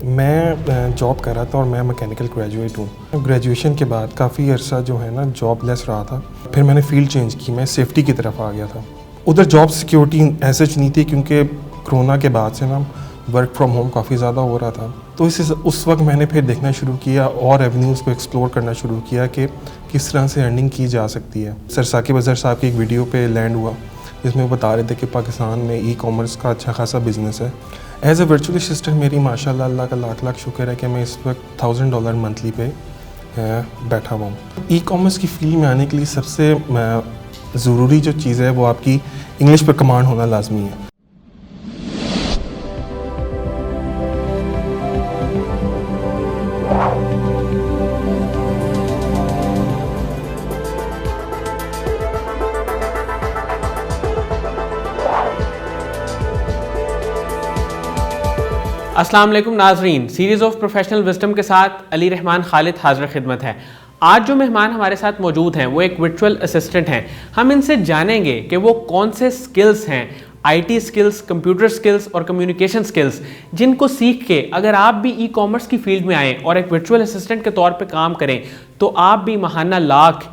میں جاب کر رہا تھا اور میں میکینیکل گریجویٹ ہوں. گریجویشن کے بعد کافی عرصہ جو ہے نا جاب لیس رہا تھا. پھر میں نے فیلڈ چینج کی, میں سیفٹی کی طرف آ گیا تھا. ادھر جاب سیکیورٹی ایسے نہیں تھی کیونکہ کرونا کے بعد سے نا ورک فرام ہوم کافی زیادہ ہو رہا تھا. تو اس وقت میں نے پھر دیکھنا شروع کیا اور ایونیوز کو ایکسپلور کرنا شروع کیا کہ کس طرح سے ارننگ کی جا سکتی ہے. سر ثاقب اظہر صاحب کی ایک ویڈیو پہ لینڈ ہوا جس میں وہ بتا رہے تھے کہ پاکستان میں ای کامرس کا اچھا خاصا بزنس ہے. ایز اے ورچوئل اسسٹنٹ میری ماشاء اللہ کا لاکھ شکر ہے کہ میں اس وقت $1000 منتھلی پہ بیٹھا ہوا ہوں. ای کامرس کی فیلڈ میں آنے کے لیے سب سے ضروری جو چیز ہے وہ آپ کی انگلش پر کمانڈ ہونا لازمی ہے. السلام علیکم ناظرین، سیریز آف پروفیشنل وزڈم کے ساتھ علی رحمان خالد حاضر خدمت ہے. آج جو مہمان ہمارے ساتھ موجود ہیں وہ ایک ورچوئل اسسٹنٹ ہیں. ہم ان سے جانیں گے کہ وہ کون سے سکلز ہیں، I T skills, computer skills اور کمیونیکیشن سکلز، جن کو سیکھ کے اگر آپ بھی ای کامرس کی فیلڈ میں آئیں اور ایک ورچوئل اسسٹنٹ کے طور پہ کام کریں تو آپ بھی ماہانہ $1,00,000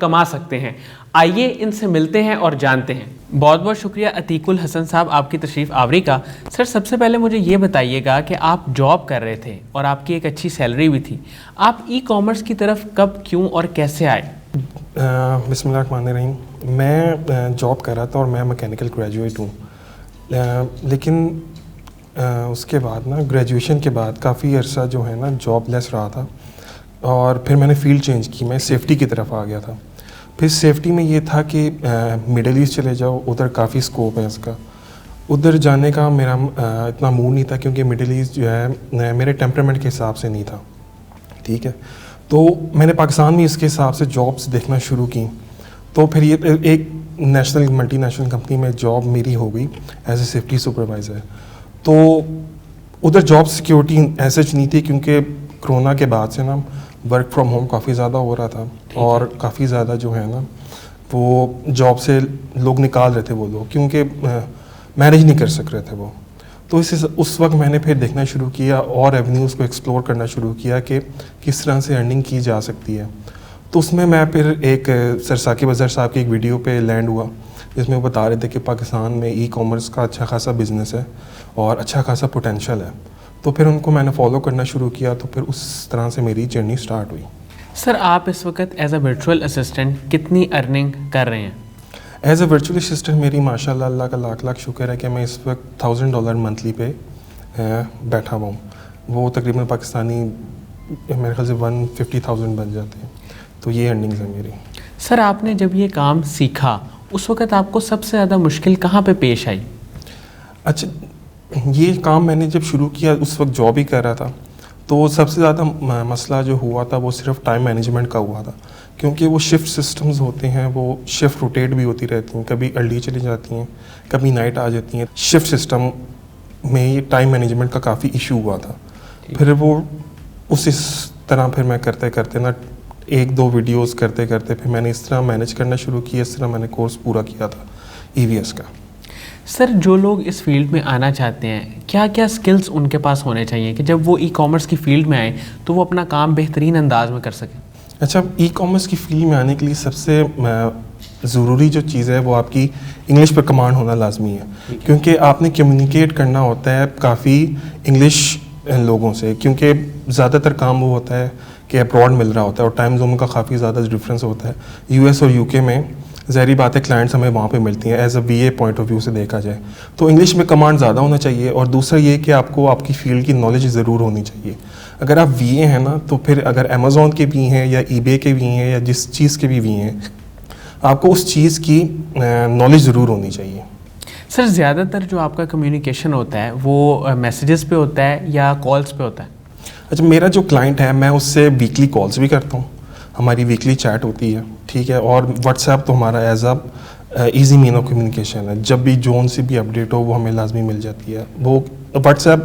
کما سکتے ہیں. آئیے ان سے ملتے ہیں اور جانتے ہیں. بہت بہت شکریہ عتیق الحسن صاحب آپ کی تشریف آوری کا. سر سب سے پہلے مجھے یہ بتائیے گا کہ آپ جاب کر رہے تھے اور آپ کی ایک اچھی سیلری بھی تھی، آپ ای کامرس کی طرف کب، کیوں اور کیسے آئے؟ بسم اللہ الرحمن الرحیم. میں جاب کر رہا تھا اور میں میکینیکل گریجویٹ ہوں. لیکن اس کے بعد نا گریجویشن کے بعد کافی عرصہ جو ہے نا جاب لیس رہا تھا اور پھر میں نے فیلڈ چینج کی, میں سیفٹی کی طرف آ گیا تھا. پھر سیفٹی میں یہ تھا کہ مڈل ایسٹ چلے جاؤ, ادھر کافی اسکوپ ہے اس کا. ادھر جانے کا میرا اتنا موڈ نہیں تھا کیونکہ مڈل ایسٹ جو ہے میرے ٹیمپرامنٹ کے حساب سے نہیں تھا. ٹھیک ہے, تو میں نے پاکستان میں اس کے حساب سے جابس دیکھنا شروع کی. تو پھر یہ ایک نیشنل ملٹی نیشنل کمپنی میں جاب میری ہو گئی ایز اے سیفٹی سپروائزر. تو ادھر جاب سیکیورٹی ایسے نہیں تھی کیونکہ کرونا کے بعد سے نا ورک فرام ہوم کافی زیادہ ہو رہا تھا اور کافی زیادہ جو ہے نا وہ جاب سے لوگ نکال رہے تھے وہ لوگ, کیونکہ مینیج نہیں کر سک رہے تھے وہ. تو اس وقت میں نے پھر دیکھنا شروع کیا اور ایونیوز کو ایکسپلور کرنا شروع کیا کہ کس طرح سے ارننگ کی جا سکتی ہے. تو اس میں پھر ایک سر ثاقب اظہر صاحب کی ایک ویڈیو پہ لینڈ ہوا جس میں وہ بتا رہے تھے کہ پاکستان میں ای کامرس کا اچھا خاصا بزنس ہے اور اچھا خاصا پوٹینشیل ہے. تو پھر ان کو میں نے فالو کرنا شروع کیا, تو پھر اس طرح سے میری جرنی سٹارٹ ہوئی. سر آپ اس وقت ایز اے ورچوئل اسسٹنٹ کتنی ارننگ کر رہے ہیں؟ ایز اے ورچوئل اسسٹنٹ میری ماشاء اللہ کا لاکھ شکر ہے کہ میں اس وقت $1000 منتھلی پہ بیٹھا ہوا ہوں. وہ تقریباً پاکستانی میرے خیال سے 150,000 بن جاتے ہیں. تو یہ ارننگز ہیں میری. سر آپ نے جب یہ کام سیکھا اس وقت آپ کو سب سے زیادہ مشکل کہاں پہ پیش آئی؟ اچھا, یہ کام میں نے جب شروع کیا اس وقت جاب ہی کر رہا تھا, تو سب سے زیادہ مسئلہ جو ہوا تھا وہ صرف ٹائم مینجمنٹ کا ہوا تھا, کیونکہ وہ شفٹ سسٹمز ہوتے ہیں, وہ شفٹ روٹیٹ بھی ہوتی رہتی ہیں, کبھی ارلی چلی جاتی ہیں, کبھی نائٹ آ جاتی ہیں. شفٹ سسٹم میں یہ ٹائم مینجمنٹ کا کافی ایشو ہوا تھا. پھر وہ اس طرح پھر میں کرتے نا 1-2 ویڈیوز کرتے پھر میں نے اس طرح مینیج کرنا شروع کیا. اس طرح میں نے کورس پورا کیا تھا EVS کا. سر جو لوگ اس فیلڈ میں آنا چاہتے ہیں کیا کیا سکلز ان کے پاس ہونے چاہیے کہ جب وہ ای کامرس کی فیلڈ میں آئیں تو وہ اپنا کام بہترین انداز میں کر سکیں؟ اچھا, ای کامرس کی فیلڈ میں آنے کے لیے سب سے ضروری جو چیز ہے وہ آپ کی انگلش پر کمانڈ ہونا لازمی ہے, کیونکہ آپ نے کمیونیکیٹ کرنا ہوتا ہے کافی انگلش لوگوں سے, کیونکہ زیادہ تر کام وہ ہوتا ہے کہ اپراڈ مل رہا ہوتا ہے اور ٹائم زون کا کافی زیادہ ڈفرینس ہوتا ہے. US اور UK میں ظاہری بات ہے کلائنٹس ہمیں وہاں پہ ملتی ہیں as a VA point of view سے دیکھا جائے تو انگلش میں کمانڈ زیادہ ہونا چاہیے. اور دوسرا یہ کہ آپ کو آپ کی فیلڈ کی نالج ضرور ہونی چاہیے. اگر آپ VA ہیں نا تو پھر اگر Amazon کے بھی ہیں یا eBay کے بھی ہیں یا جس چیز کے بھی ہیں آپ کو اس چیز کی نالج ضرور ہونی چاہیے. سر زیادہ تر جو آپ کا کمیونیکیشن ہوتا ہے وہ میسیجز پہ ہوتا ہے یا کالس پہ ہوتا ہے؟ اچھا, میرا جو کلائنٹ ہے میں اس سے ویکلی کالس بھی کرتا ہوں, ہماری ویکلی چیٹ ہوتی ہے. ٹھیک ہے, اور واٹس ایپ تو ہمارا as a easy mean of communication ہے. جب بھی جون سی بھی اپڈیٹ ہو وہ ہمیں لازمی مل جاتی ہے. وہ واٹس ایپ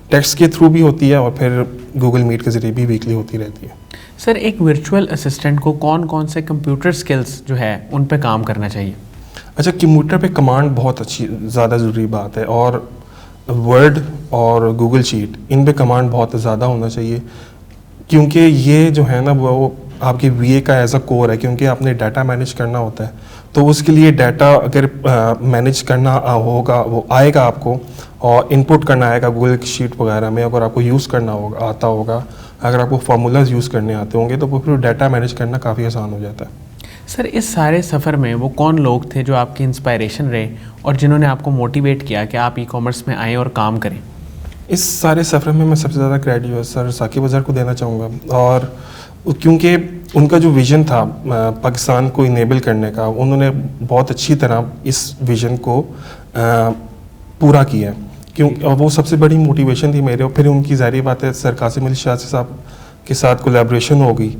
ٹیکسٹ کے تھرو بھی ہوتی ہے اور پھر گوگل میٹ کے ذریعے بھی ویکلی ہوتی رہتی ہے. سر ایک ورچوئل اسسٹنٹ کو کون سے کمپیوٹر سکلز جو ہے ان پہ کام کرنا چاہیے؟ اچھا, کمپیوٹر پہ کمانڈ بہت اچھی زیادہ ضروری بات ہے, اور ورڈ اور گوگل شیٹ ان پہ کمانڈ بہت زیادہ ہونا چاہیے، کیونکہ یہ جو ہے نا وہ آپ کے وی اے کا ایز اے کور ہے، کیونکہ آپ نے ڈیٹا مینیج کرنا ہوتا ہے. تو اس کے لیے ڈیٹا اگر مینیج کرنا ہوگا، وہ آئے گا آپ کو، اور ان پٹ کرنا آئے گا گوگل شیٹ وغیرہ میں، اگر آپ کو یوز کرنا ہوگا آتا ہوگا، اگر آپ کو فارمولاز یوز کرنے آتے ہوں گے تو پھر ڈیٹا مینیج کرنا کافی آسان ہو جاتا ہے. سر اس سارے سفر میں وہ کون لوگ تھے جو آپ کی انسپائریشن رہے اور جنہوں نے آپ کو موٹیویٹ کیا کہ آپ ای کامرس میں آئیں اور کام کریں؟ اس سارے سفر میں سب سے زیادہ کریڈٹ سر ثاقب اظہر کو دینا چاہوں گا، اور کیونکہ ان کا جو ویژن تھا پاکستان کو انیبل کرنے کا، انہوں نے بہت اچھی طرح اس ویژن کو پورا کیا، وہ سب سے بڑی موٹیویشن تھی میرے. اور پھر ان کی ظاہری بات ہے سر قاسم علی شاہ صاحب کے ساتھ کولیبریشن ہو گئی،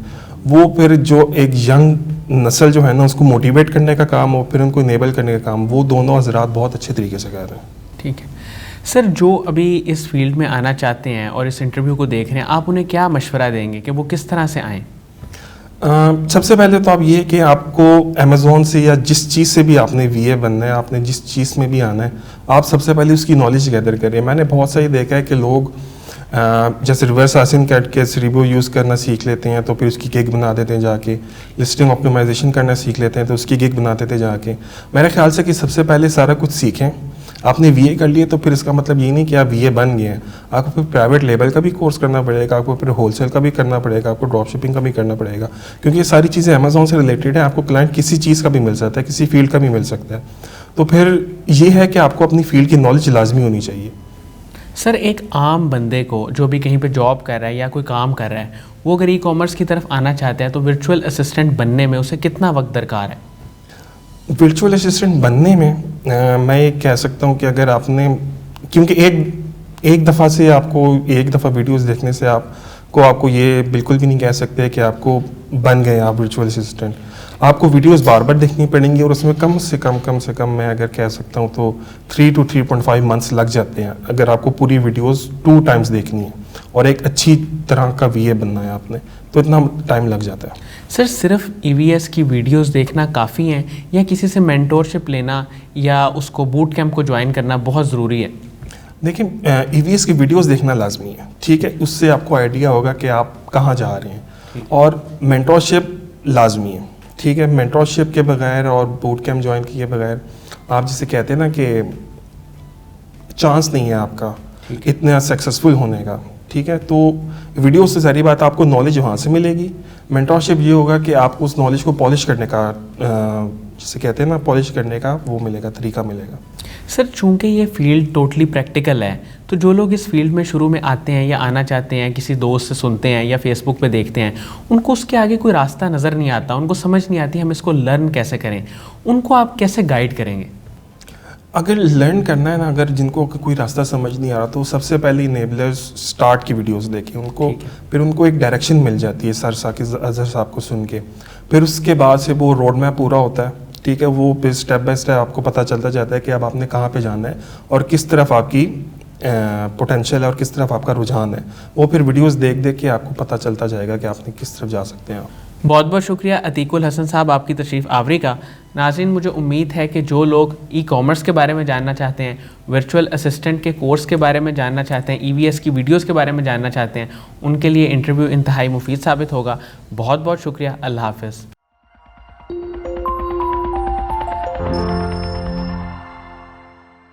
وہ پھر جو ایک ینگ نسل جو ہے نا اس کو موٹیویٹ کرنے کا کام اور پھر ان کو انیبل کرنے کا کام، وہ دونوں حضرات بہت اچھے طریقے سے کر رہے ہیں. ٹھیک ہے سر، جو ابھی اس فیلڈ میں آنا چاہتے ہیں اور اس انٹرویو کو دیکھ رہے ہیں، آپ انہیں کیا مشورہ دیں گے کہ وہ کس طرح سے آئیں؟ سب سے پہلے تو آپ یہ کہ آپ کو امیزون سے یا جس چیز سے بھی آپ نے وی اے بننا ہے، آپ نے جس چیز میں بھی آنا ہے، آپ سب سے پہلے اس کی نالج گیدر کریں. میں نے بہت سا یہ دیکھا ہے کہ لوگ جیسے ریورس آسن کٹ کے سریبو یوز کرنا سیکھ لیتے ہیں تو پھر اس کی گگ بنا دیتے ہیں جا کے، لسٹنگ آپٹیمائزیشن کرنا سیکھ لیتے ہیں تو اس کی گگ بناتے تھے جا کے. میرے خیال سے کہ سب سے پہلے سارا کچھ سیکھیں. آپ نے وی اے کر لیے تو پھر اس کا مطلب یہ نہیں کہ آپ وی اے بن گئے ہیں، آپ کو پھر پرائیویٹ لیبل کا بھی کورس کرنا پڑے گا، آپ کو پھر ہول سیل کا بھی کرنا پڑے گا، آپ کو ڈراپ شپنگ کا بھی کرنا پڑے گا، کیونکہ یہ ساری چیزیں امیزون سے ریلیٹڈ ہیں. آپ کو کلائنٹ کسی چیز کا بھی مل سکتا ہے، کسی فیلڈ کا بھی مل سکتا ہے. تو پھر یہ ہے کہ آپ کو اپنی فیلڈ کی نالج لازمی ہونی چاہیے. سر ایک عام بندے کو جو بھی کہیں پہ جاب کر رہا ہے یا کوئی کام کر رہا ہے، وہ اگر ای کامرس کی طرف آنا چاہتا ہے تو ورچوئل اسسٹنٹ بننے میں اسے کتنا وقت درکار ہے؟ ورچوئل اسسٹنٹ بننے میں میں یہ کہہ سکتا ہوں کہ اگر آپ نے، کیونکہ ایک دفعہ سے آپ کو ایک دفعہ ویڈیوز دیکھنے سے آپ کو یہ بالکل بھی نہیں کہہ سکتے کہ آپ کو بن گئے آپ ورچوئل اسسٹنٹ. آپ کو ویڈیوز بار بار دیکھنی پڑیں گی اور اس میں کم سے کم میں اگر کہہ سکتا ہوں تو 3 to 3.5 منتھس لگ جاتے ہیں اگر آپ کو پوری ویڈیوز 2 times دیکھنی ہے اور ایک اچھی طرح کا وی اے بننا ہے آپ نے، تو اتنا ٹائم لگ جاتا ہے. سر صرف ای وی ایس کی ویڈیوز دیکھنا کافی ہیں یا کسی سے مینٹورشپ لینا یا اس کو بوٹ کیمپ کو جوائن کرنا بہت ضروری ہے؟ دیکھیں ای وی ایس کی ویڈیوز دیکھنا لازمی ہے، ٹھیک ہے، اس سے آپ کو آئیڈیا ہوگا کہ آپ کہاں جا رہے ہیں. اور مینٹورشپ لازمی ہے، ٹھیک ہے. مینٹورشپ کے بغیر اور بوٹ کیمپ جوائن کیے بغیر آپ جسے کہتے ہیں نا کہ چانس نہیں ہے آپ کا اتنا سکسیزفل ہونے کا، ٹھیک ہے. تو ویڈیو سے ظاہری بات آپ کو نالج وہاں سے ملے گی. مینٹورشپ یہ ہوگا کہ آپ کو اس نالج کو پالش کرنے کا، جسے کہتے ہیں نا پالش کرنے کا، وہ ملے گا، طریقہ ملے گا. سر چونکہ یہ فیلڈ ٹوٹلی پریکٹیکل ہے تو جو لوگ اس فیلڈ میں شروع میں آتے ہیں یا آنا چاہتے ہیں، کسی دوست سے سنتے ہیں یا فیس بک پہ دیکھتے ہیں، ان کو اس کے آگے کوئی راستہ نظر نہیں آتا، ان کو سمجھ نہیں آتی ہم اس کو لرن کیسے کریں، ان کو آپ کیسے گائیڈ کریں گے؟ اگر لرن کرنا ہے نا، اگر جن کو کوئی راستہ سمجھ نہیں آ رہا تو سب سے پہلے انیبلرز اسٹارٹ کی ویڈیوز دیکھیں ان کو، پھر ان کو ایک ڈائریکشن مل جاتی ہے سر ثاقب اظہر صاحب کو سن کے. پھر اس کے بعد سے وہ روڈ میپ پورا ہوتا ہے، ٹھیک ہے. وہ پھر اسٹیپ بائی اسٹیپ آپ کو پتہ چلتا جاتا ہے کہ اب آپ نے کہاں پہ جانا ہے اور کس طرف آپ کی پوٹینشیل ہے اور کس طرف آپ کا رجحان ہے. وہ پھر ویڈیوز دیکھ کے آپ کو پتہ چلتا جائے گا کہ آپ نے کس طرف جا سکتے ہیں. بہت بہت شکریہ عتیق الحسن صاحب آپ کی تشریف آوری کا. ناظرین مجھے امید ہے کہ جو لوگ ای کامرس کے بارے میں جاننا چاہتے ہیں، ورچوئل اسسٹنٹ کے کورس کے بارے میں جاننا چاہتے ہیں، ای وی ایس کی ویڈیوز کے بارے میں جاننا چاہتے ہیں، ان کے لیے انٹرویو انتہائی مفید ثابت ہوگا. بہت بہت شکریہ. اللہ حافظ.